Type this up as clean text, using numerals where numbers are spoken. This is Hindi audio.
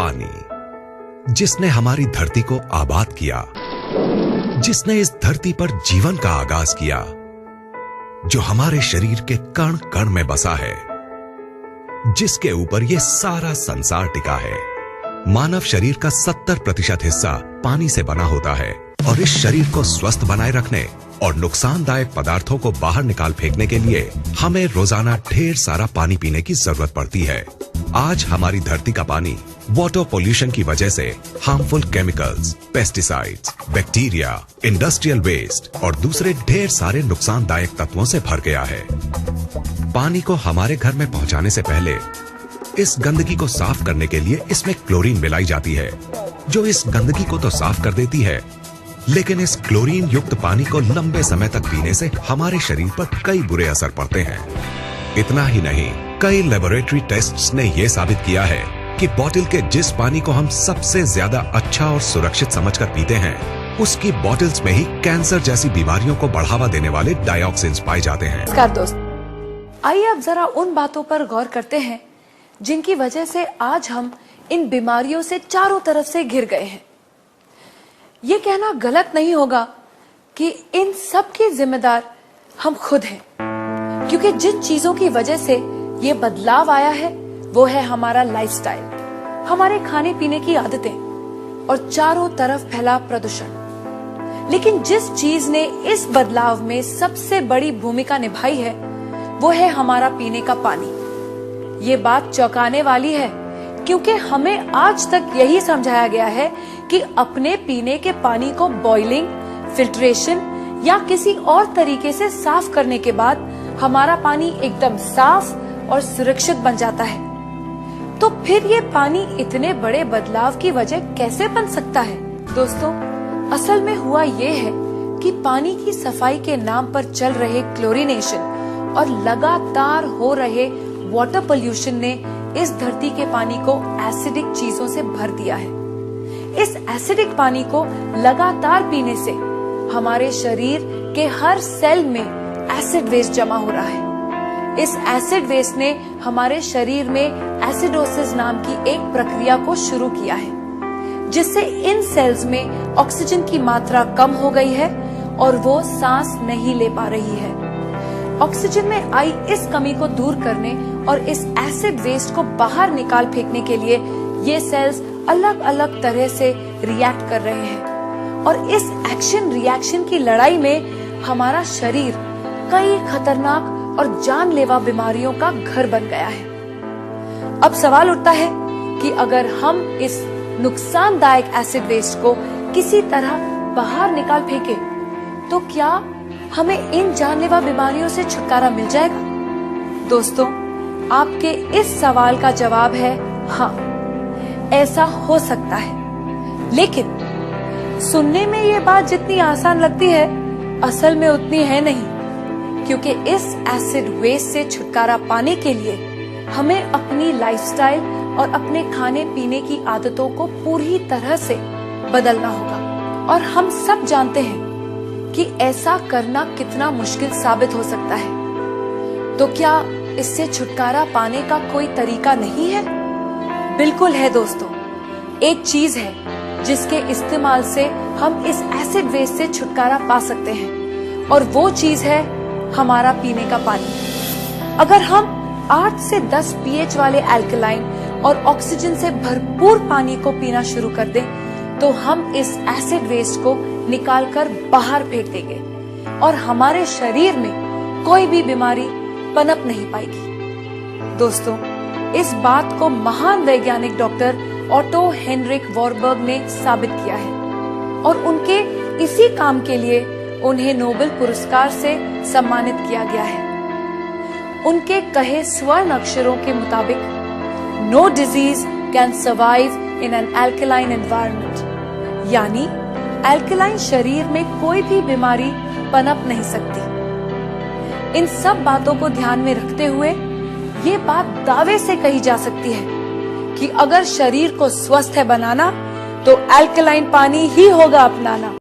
पानी, जिसने हमारी धरती को आबाद किया, जिसने इस धरती पर जीवन का आगाज किया, जो हमारे शरीर के कण कण में बसा है, जिसके ऊपर ये सारा संसार टिका है। मानव शरीर का 70% हिस्सा पानी से बना होता है और इस शरीर को स्वस्थ बनाए रखने और नुकसानदायक पदार्थों को बाहर निकाल फेंकने के लिए हमें रोजाना ढेर सारा पानी पीने की जरूरत पड़ती है। आज हमारी धरती का पानी वाटर पोल्यूशन की वजह से harmful chemicals, pesticides, bacteria, industrial waste और दूसरे ढेर सारे नुकसानदायक तत्वों से भर गया है। पानी को हमारे घर में पहुंचाने से पहले इस गंदगी को साफ करने के लिए इसमें क्लोरीन मिलाई जाती है, जो इस गंदगी को तो साफ कर देती है, लेकिन इस क्लोरीन युक्त पानी को लंबे समय तक पीने से हमारे शरीर पर कई बुरे असर पड़ते हैं। इतना ही नहीं, कई लेबोरेटरी टेस्ट्स ने यह साबित किया है कि बोतल के जिस पानी को हम सबसे ज्यादा अच्छा और सुरक्षित समझकर पीते हैं, उसकी बोतल्स में ही कैंसर जैसी बीमारियों को बढ़ावा देने वाले डाइऑक्सिन्स पाए जाते हैं। नमस्कार दोस्त, आइए अब जरा उन बातों पर गौर करते हैं जिनकी वजह से आज हम इन बीमारियों से चारों तरफ से घिर गए हैं। ये कहना गलत नहीं होगा कि इन सब के जिम्मेदार हम खुद हैं, क्योंकि जिन चीजों की वजह से ये बदलाव आया है वो है हमारा लाइफस्टाइल, हमारे खाने पीने की आदतें और चारों तरफ फैला प्रदूषण। लेकिन जिस चीज ने इस बदलाव में सबसे बड़ी भूमिका निभाई है वो है हमारा पीने का पानी। ये बात चौंकाने वाली है, क्योंकि हमें आज तक यही समझाया गया है कि अपने पीने के पानी को बॉइलिंग, फिल्ट्रेशन या किसी और तरीके से साफ करने के बाद हमारा पानी एकदम साफ और सुरक्षित बन जाता है। तो फिर ये पानी इतने बड़े बदलाव की वजह कैसे बन सकता है? दोस्तों, असल में हुआ ये है कि पानी की सफाई के नाम पर चल रहे क्लोरीनेशन और लगातार हो रहे वाटर पोल्यूशन ने इस धरती के पानी को एसिडिक चीजों से भर दिया है। इस एसिडिक पानी को लगातार पीने से हमारे शरीर के हर सेल में एसिड वेस्ट जमा हो रहा है। इस एसिड वेस्ट ने हमारे शरीर में एसिडोसिस नाम की एक प्रक्रिया को शुरू किया है, जिससे इन सेल्स में ऑक्सीजन की मात्रा कम हो गई है और वो सांस नहीं ले पा रही है। ऑक्सीजन में आई इस कमी को दूर करने और इस एसिड वेस्ट को बाहर निकाल फेंकने के लिए ये सेल्स अलग अलग तरह से रिएक्ट कर रहे हैं और इस एक्शन रिएक्शन की लड़ाई में हमारा शरीर कई खतरनाक और जानलेवा बीमारियों का घर बन गया है। अब सवाल उठता है कि अगर हम इस नुकसानदायक एसिड वेस्ट को किसी तरह बाहर निकाल फेंके तो क्या हमें इन जानलेवा बीमारियों से छुटकारा मिल जाएगा? दोस्तों, आपके इस सवाल का जवाब है हाँ, ऐसा हो सकता है। लेकिन सुनने में ये बात जितनी आसान लगती है, असल में उतनी है नहीं, क्योंकि इस एसिड वेस्ट से छुटकारा पाने के लिए हमें अपनी लाइफस्टाइल और अपने खाने पीने की आदतों को पूरी तरह से बदलना होगा। और हम सब जानते हैं कि ऐसा करना कितना मुश्किल साबित हो सकता है। तो क्या इससे छुटकारा पाने का कोई तरीका नहीं है? बिल्कुल है दोस्तों। एक चीज है जिसके इस्तेमाल से हम इस एसिड वेस्ट से छुटकारा पा सकते हैं, और वो चीज है हमारा पीने का पानी। अगर हम 8 से 10 pH वाले एल्कलाइन और ऑक्सीजन से भरपूर पानी को पीना शुरू कर दें, तो हम इस एसिड वेस्ट को निकालकर बाहर फेंक देंगे और हमारे शरीर में कोई भी बीमारी पनप नहीं पाएगी। दोस्तों, इस बात को महान वैज्ञानिक डॉक्टर ऑटो हेनरिक वॉरबर्ग ने साबित किया है और उनके इसी काम के लिए उन्हें नोबेल पुरस्कार से सम्मानित किया गया है। उनके कहे स्वर्ण अक्षरों के मुताबिक, no disease can survive in an alkaline environment, यानी एल्कलाइन शरीर में कोई भी बीमारी पनप नहीं सकती। इन सब बातों को ध्यान में रखते हुए ये बात दावे से कही जा सकती है कि अगर शरीर को स्वस्थ है बनाना तो एल्कलाइन पानी ही होगा अपनाना।